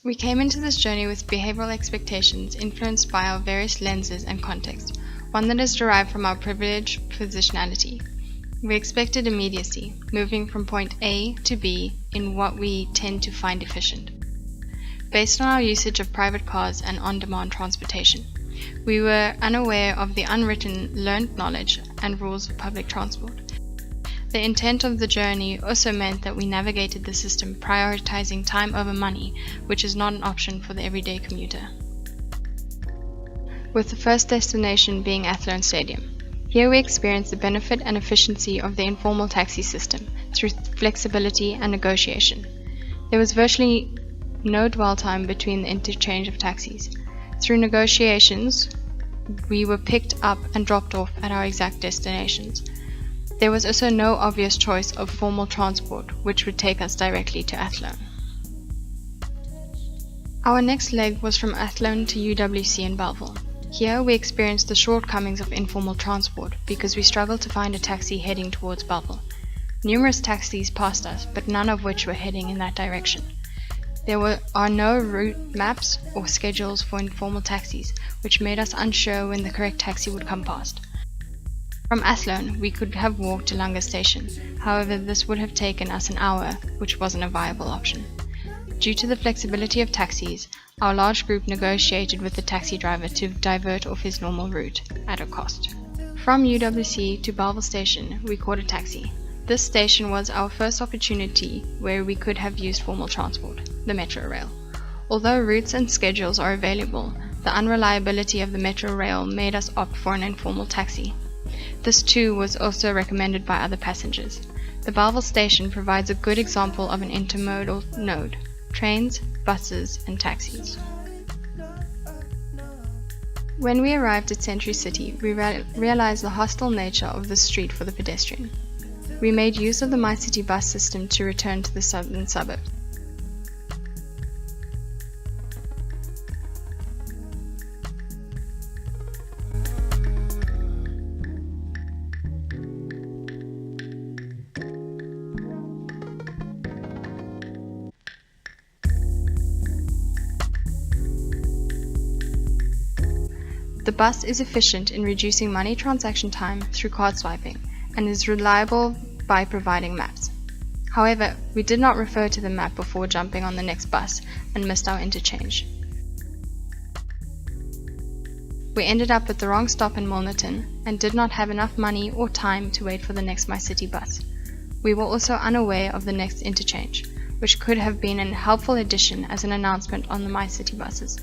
We came into this journey with behavioral expectations influenced by our various lenses and context, one that is derived from our privileged positionality. We expected immediacy, moving from point A to B in what we tend to find efficient. Based on our usage of private cars and on-demand transportation, we were unaware of the unwritten learned knowledge and rules of public transport. The intent of the journey also meant that we navigated the system prioritizing time over money, which is not an option for the everyday commuter. With the first destination being Athlone Stadium. Here we experienced the benefit and efficiency of the informal taxi system through flexibility and negotiation. There was virtually no dwell time between the interchange of taxis. Through negotiations, we were picked up and dropped off at our exact destinations. There was also no obvious choice of formal transport, which would take us directly to Athlone. Our next leg was from Athlone to UWC in Bellville. Here we experienced the shortcomings of informal transport because we struggled to find a taxi heading towards Bellville. Numerous taxis passed us, but none of which were heading in that direction. There are no route maps or schedules for informal taxis, which made us unsure when the correct taxi would come past. From Athlone, we could have walked to Lunga Station, however this would have taken us an hour, which wasn't a viable option. Due to the flexibility of taxis, our large group negotiated with the taxi driver to divert off his normal route, at a cost. From UWC to Bellville Station, we caught a taxi. This station was our first opportunity where we could have used formal transport, the Metro Rail. Although routes and schedules are available, the unreliability of the Metro Rail made us opt for an informal taxi. This too was also recommended by other passengers. The Bellville Station provides a good example of an intermodal node: trains, buses, and taxis. When we arrived at Century City, we realized the hostile nature of the street for the pedestrian. We made use of the MyCity bus system to return to the southern suburbs. The bus is efficient in reducing money transaction time through card swiping and is reliable by providing maps. However, we did not refer to the map before jumping on the next bus and missed our interchange. We ended up at the wrong stop in Milnerton and did not have enough money or time to wait for the next MyCity bus. We were also unaware of the next interchange, which could have been a helpful addition as an announcement on the MyCity buses.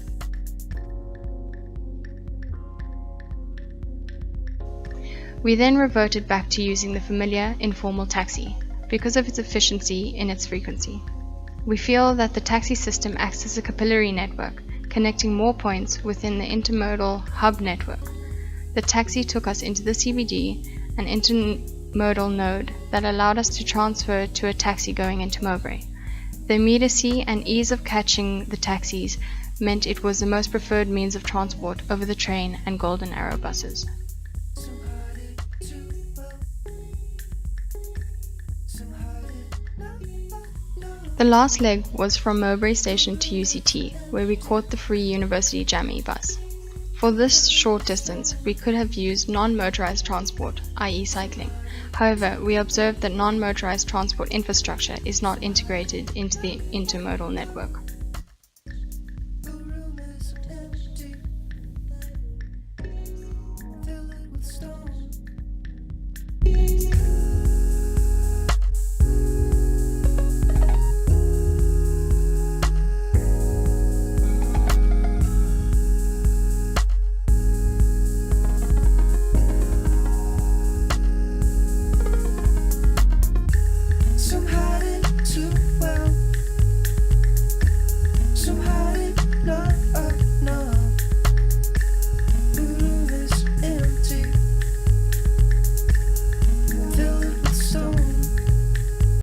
We then reverted back to using the familiar informal taxi because of its efficiency in its frequency. We feel that the taxi system acts as a capillary network, connecting more points within the intermodal hub network. The taxi took us into the CBD, an intermodal node that allowed us to transfer to a taxi going into Mowbray. The immediacy and ease of catching the taxis meant it was the most preferred means of transport over the train and Golden Arrow buses. The last leg was from Mowbray Station to UCT, where we caught the free University Jammy bus. For this short distance, we could have used non-motorized transport, i.e. cycling. However, we observed that non-motorized transport infrastructure is not integrated into the intermodal network.